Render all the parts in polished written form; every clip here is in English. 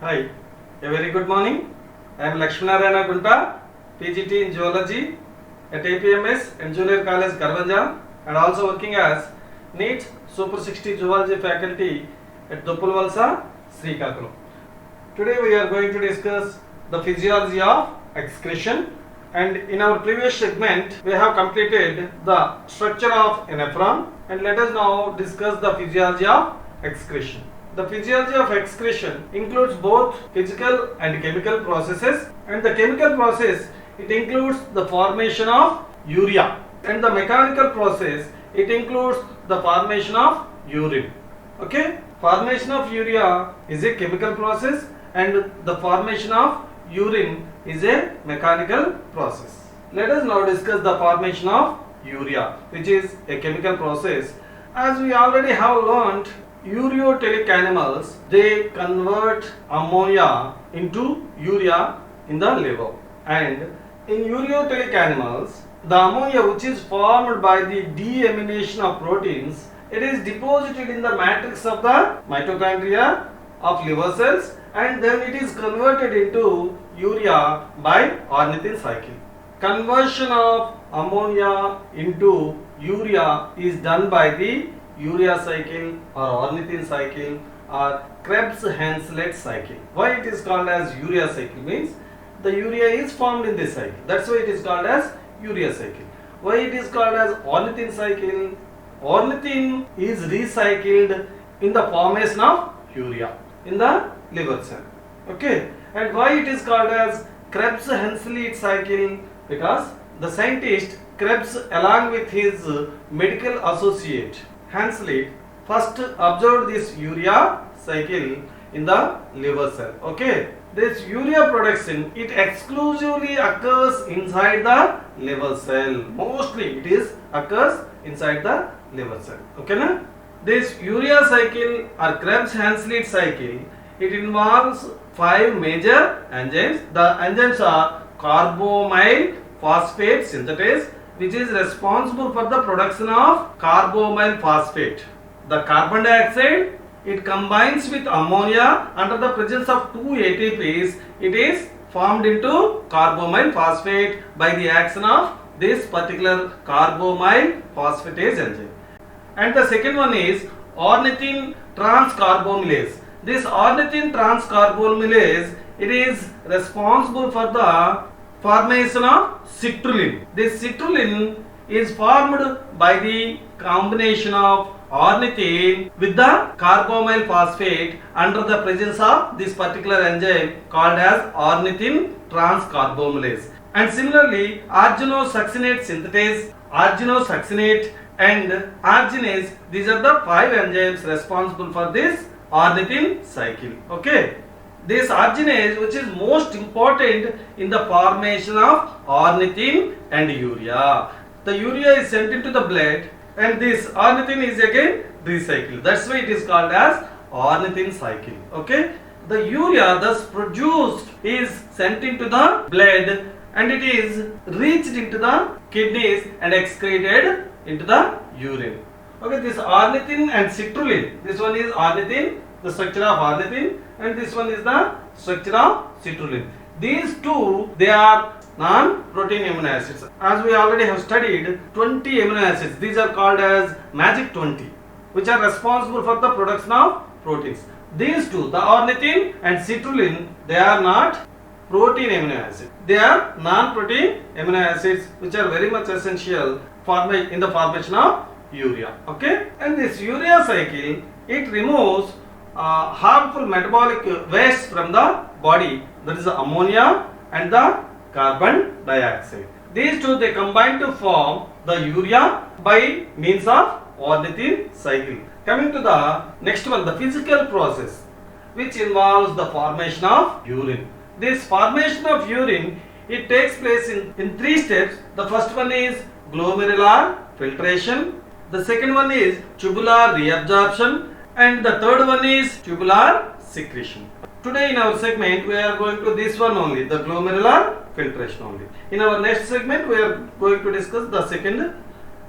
Hi, a very good morning. I am Lakshminarayana Gunta, PGT in Geology at APMS and Junior College Garvanja, and also working as NEET Super 60 Zoology faculty at Doppulvalsa, Srikakulam. Today we are going to discuss the physiology of excretion, and in our previous segment we have completed the structure of a nephron, and let us now discuss the physiology of excretion. The physiology of excretion includes both physical and chemical processes, and the chemical process it includes the formation of urea, and the mechanical process it includes the formation of urine. Okay, formation of urea is a chemical process and the formation of urine is a mechanical process. Let us now discuss the formation of urea, which is a chemical process. As we already have learned, ureotelic animals they convert ammonia into urea in the liver, and in ureotelic animals the ammonia which is formed by the deamination of proteins it is deposited in the matrix of the mitochondria of liver cells, and then it is converted into urea by ornithine cycle. Conversion of ammonia into urea is done by the urea cycle or ornithine cycle or Krebs-Henselt cycle. Why it is called as urea cycle means the urea is formed in this cycle. That's why it is called as urea cycle. Why it is called as ornithine cycle? Ornithine is recycled in the formation of urea in the liver cell. Okay, and why it is called as Krebs-Henselt cycle? Because the scientist Krebs along with his medical associate Henselt first observed this urea cycle in the liver cell. Okay, this urea production it exclusively occurs inside the liver cell. Mostly it is occurs inside the liver cell. Okay, na? This urea cycle or Krebs-Henselt cycle it involves 5 major enzymes. The enzymes are carbamyl phosphate synthetase, which is responsible for the production of carbamyl phosphate. The carbon dioxide it combines with ammonia under the presence of 2 ATPs. It is formed into carbamyl phosphate by the action of this particular carbamyl phosphatase enzyme. And the second one is ornithine transcarbamylase. This ornithine transcarbamylase it is responsible for the formation of citrulline. This citrulline is formed by the combination of ornithine with the carbamyl phosphate under the presence of this particular enzyme called as ornithine transcarbamylase. And similarly, arginosuccinate synthetase, arginosuccinate and arginase, these are the 5 enzymes responsible for this ornithine cycle. Okay, this arginase which is most important in the formation of ornithine and urea. The urea is sent into the blood and this ornithine is again recycled. That's why it is called as ornithine cycle. Okay, the urea thus produced is sent into the blood and it is reached into the kidneys and excreted into the urine. Okay, this ornithine and citrulline, this one is ornithine, the structure of ornithine, and this one is the structure of citrulline. These two they are non-protein amino acids. As we already have studied 20 amino acids, these are called as magic 20, which are responsible for the production of proteins. These two, the ornithine and citrulline, they are not protein amino acids. They are non-protein amino acids which are very much essential in the formation of urea. Okay, and this urea cycle it removes harmful metabolic waste from the body, that is the ammonia and the carbon dioxide. These two they combine to form the urea by means of ornithine cycle. Coming to the next one, the physical process which involves the formation of urine. This formation of urine it takes place in 3 steps. The first one is glomerular filtration, the second one is tubular reabsorption, and the third one is tubular secretion. Today in our segment we are going to this one only, the glomerular filtration only. In our next segment we are going to discuss the second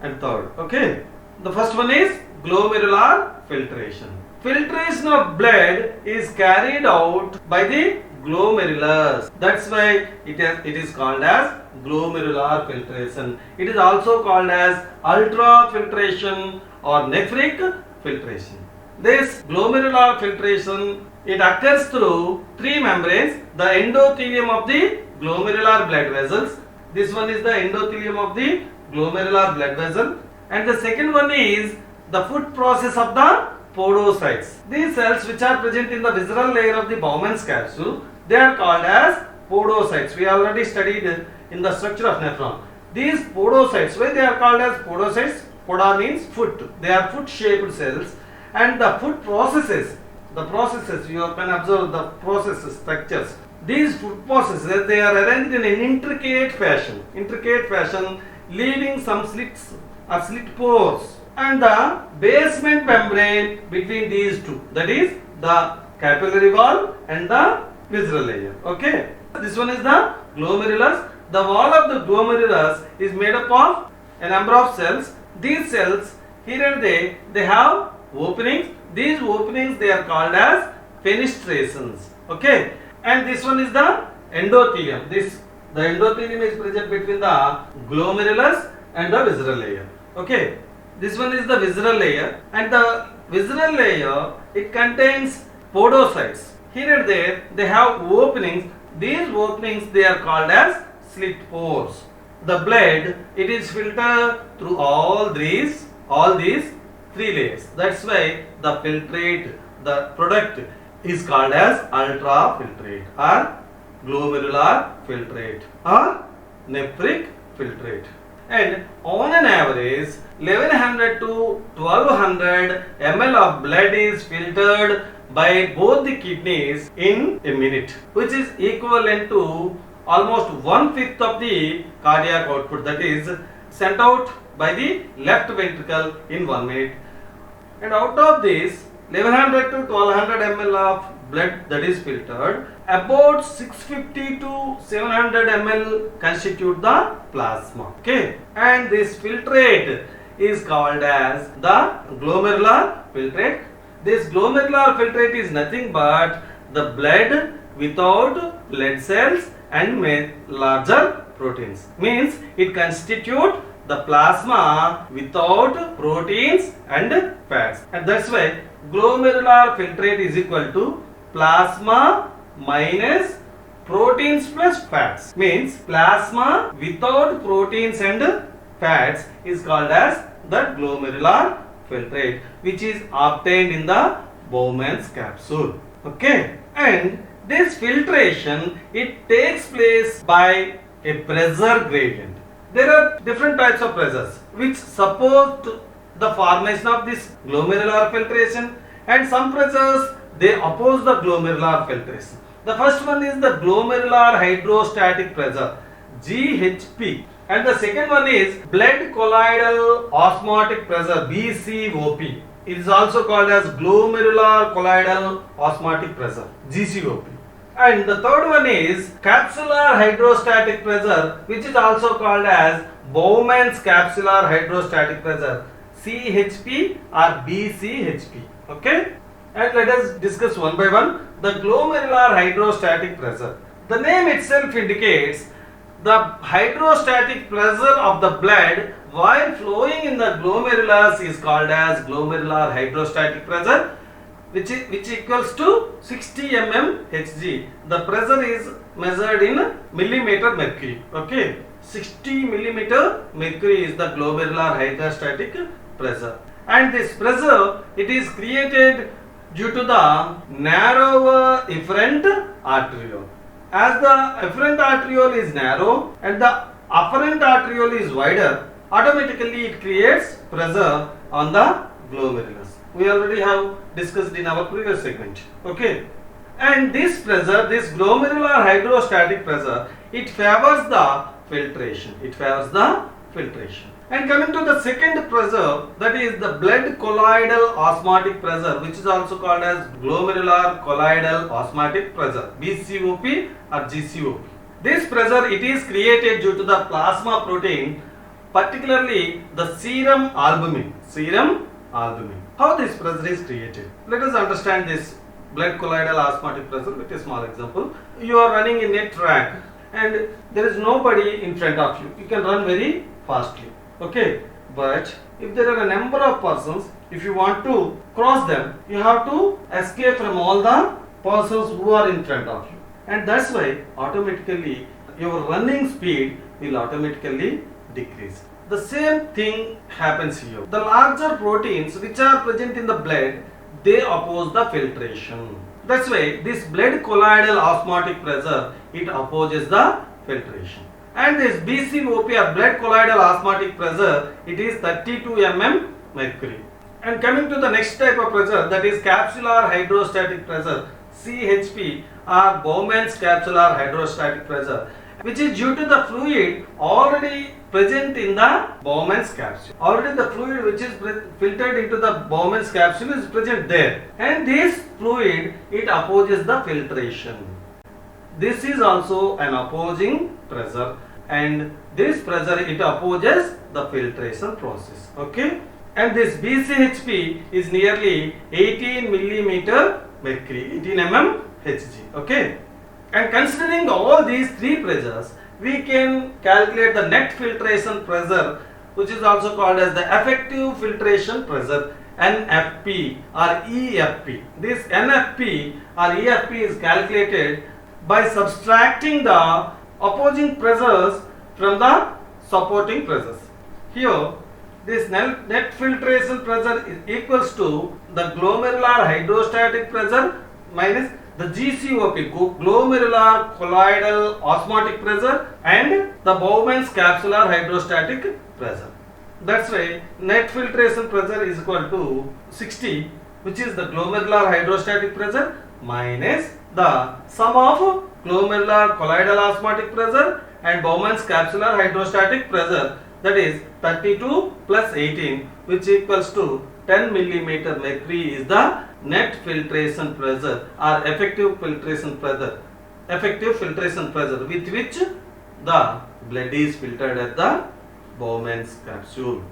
and third. Okay, the first one is glomerular filtration. filtration of blood is carried out by the glomerulus. That's why it is called as glomerular filtration. It is also called as ultrafiltration or nephric filtration. This glomerular filtration, it occurs through three membranes: the endothelium of the glomerular blood vessels. This one is the endothelium of the glomerular blood vessel, and the second one is the foot process of the podocytes. These cells which are present in the visceral layer of the Bowman's capsule, they are called as podocytes. We already studied in the structure of nephron. These podocytes, why they are called as podocytes? Poda means foot. They are foot shaped cells, and the foot processes, you can observe the processes, structures. These foot processes, they are arranged in an intricate fashion, leaving some slits or slit pores, and the basement membrane between these two, that is the capillary wall and the visceral layer. Okay, this one is the glomerulus. The wall of the glomerulus is made up of a number of cells. These cells, here and there, they have openings. These openings, they are called as fenestrations. Okay, and this one is the endothelium. The endothelium is present between the glomerulus and the visceral layer. Okay, this one is the visceral layer, and the visceral layer, it contains podocytes. Here and there, they have openings. These openings, they are called as slit pores. The blood, it is filtered through all these three layers. That's why the filtrate, the product, is called as ultrafiltrate or glomerular filtrate or nephric filtrate. And on an average, 1100 to 1200 ml of blood is filtered by both the kidneys in a minute, which is equivalent to almost 1/5 of the cardiac output, that is sent out by the left ventricle in 1 minute. And out of this 1100 to 1200 ml of blood that is filtered, about 650 to 700 ml constitute the plasma. Okay, and this filtrate is called as the glomerular filtrate. This glomerular filtrate is nothing but the blood without blood cells and larger proteins. Means it constitutes the plasma without proteins and fats, and that's why glomerular filtrate is equal to plasma minus proteins plus fats. Means plasma without proteins and fats is called as the glomerular filtrate, which is obtained in the Bowman's capsule. Okay, and this filtration, it takes place by a pressure gradient. There are different types of pressures which support the formation of this glomerular filtration, and some pressures, they oppose the glomerular filtration. The first one is the glomerular hydrostatic pressure, GHP, and the second one is blood colloidal osmotic pressure, BCOP. It is also called as glomerular colloidal osmotic pressure, GCOP. And the third one is capsular hydrostatic pressure, which is also called as Bowman's capsular hydrostatic pressure, CHP or BCHP. Okay, and let us discuss one by one. The glomerular hydrostatic pressure, the name itself indicates the hydrostatic pressure of the blood while flowing in the glomerulus is called as glomerular hydrostatic pressure, which equals to 60 mm Hg. The pressure is measured in millimeter mercury. Okay, 60 millimeter mercury is the glomerular hydrostatic pressure, and this pressure, it is created due to the narrower efferent arteriole. As the efferent arteriole is narrow and the afferent arteriole is wider, automatically it creates pressure on the glomerulus. We already have discussed in our previous segment. Okay, and this pressure, this glomerular hydrostatic pressure, it favors the filtration. And coming to the second pressure, that is the blood colloidal osmotic pressure, which is also called as glomerular colloidal osmotic pressure, BCOP or GCOP. This pressure, it is created due to the plasma protein, particularly the serum albumin. How this pressure is created? Let us understand this blood colloidal osmotic pressure with a small example. You are running in a track and there is nobody in front of you. You can run very fastly. Okay, but if there are a number of persons, if you want to cross them, you have to escape from all the persons who are in front of you, and that's why automatically your running speed will automatically decrease. The same thing happens here. The larger proteins which are present in the blood, they oppose the filtration. That's why this blood colloidal osmotic pressure, it opposes the filtration. And this BCOP or blood colloidal osmotic pressure, it is 32 mm mercury. And coming to the next type of pressure, that is capsular hydrostatic pressure, CHP, or Bowman's capsular hydrostatic pressure, which is due to the fluid already present in the Bowman's capsule. Already the fluid which is filtered into the Bowman's capsule is present there, and this fluid, it opposes the filtration. This is also an opposing pressure, and this pressure, it opposes the filtration process. Okay, and this BCHP is nearly 18 millimeter mercury, 18 mm Hg. Okay, and considering all these three pressures, we can calculate the net filtration pressure, which is also called as the effective filtration pressure, NFP or EFP. This NFP or EFP is calculated by subtracting the opposing pressures from the supporting pressures. Here, this net filtration pressure is equals to the glomerular hydrostatic pressure minus the GCOP, glomerular colloidal osmotic pressure, and the Bowman's capsular hydrostatic pressure. That's why net filtration pressure is equal to 60, which is the glomerular hydrostatic pressure, minus the sum of glomerular colloidal osmotic pressure and Bowman's capsular hydrostatic pressure, that is 32 plus 18, which equals to 10 millimeter mercury is the net filtration pressure or effective filtration pressure with which the blood is filtered at the Bowman's capsule.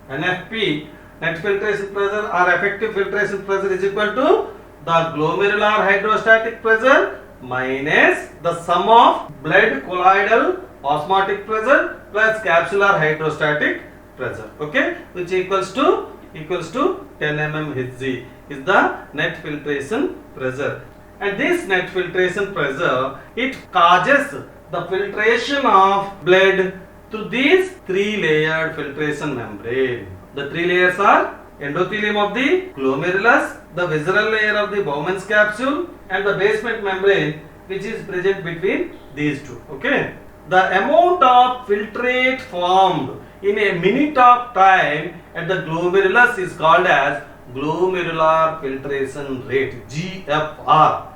NFP, net filtration pressure or effective filtration pressure, is equal to the glomerular hydrostatic pressure minus the sum of blood colloidal osmotic pressure plus capsular hydrostatic pressure. Okay, which equals to 10 mm Hg is the net filtration pressure. And this net filtration pressure, it causes the filtration of blood through these three-layered filtration membrane. The three layers are endothelium of the glomerulus, the visceral layer of the Bowman's capsule, and the basement membrane which is present between these two. Okay, the amount of filtrate formed in a minute of time at the glomerulus is called as glomerular filtration rate, GFR.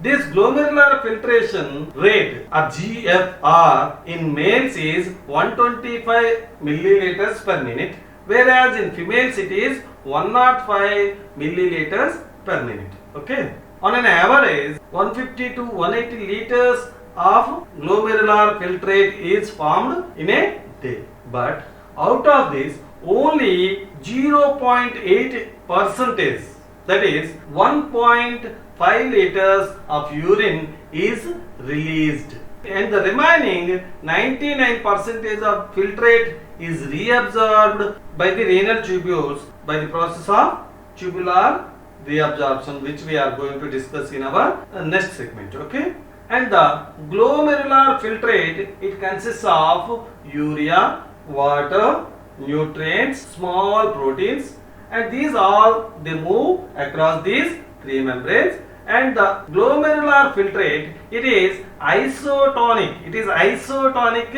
This glomerular filtration rate or GFR in males is 125 milliliters per minute, whereas in females it is 105 milliliters per minute. Okay, on an average 150 to 180 liters of glomerular filtrate is formed in a day, but out of this only 0.8%, that is 1.5 liters of urine is released, and the remaining 99% of filtrate is reabsorbed by the renal tubules by the process of tubular reabsorption, which we are going to discuss in our next segment. Okay, and the glomerular filtrate, it consists of urea, water, nutrients, small proteins, and these all, they move across these three membranes. And the glomerular filtrate, it is isotonic. It is isotonic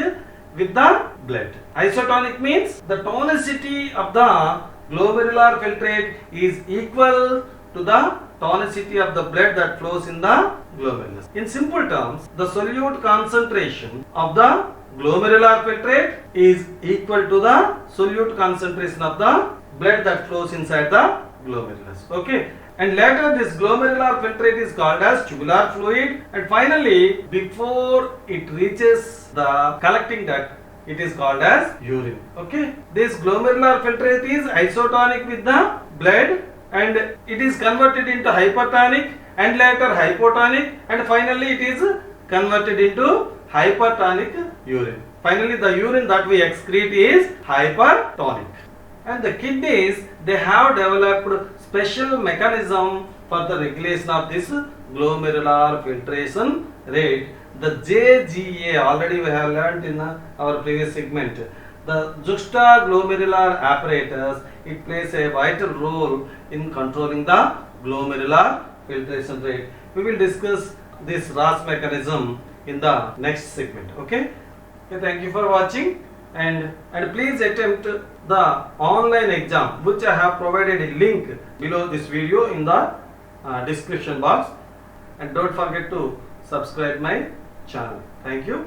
with the blood. Isotonic means the tonicity of the glomerular filtrate is equal to the tonicity of the blood that flows in the glomerulus. In simple terms, the solute concentration of the glomerular filtrate is equal to the solute concentration of the blood that flows inside the glomerulus. Okay, and later this glomerular filtrate is called as tubular fluid, and finally before it reaches the collecting duct, it is called as urine. Okay, this glomerular filtrate is isotonic with the blood, and it is converted into hypertonic and later hypotonic, and finally it is converted into hypertonic urine. Finally the urine that we excrete is hypertonic. And the kidneys, they have developed special mechanism for the regulation of this glomerular filtration rate. The JGA, already we have learnt in our previous segment. The juxtaglomerular apparatus, it plays a vital role in controlling the glomerular filtration rate. We will discuss this RAS mechanism in the next segment. Okay, thank you for watching, and please attempt the online exam, which I have provided a link below this video in the description box, and don't forget to subscribe my channel. Thank you.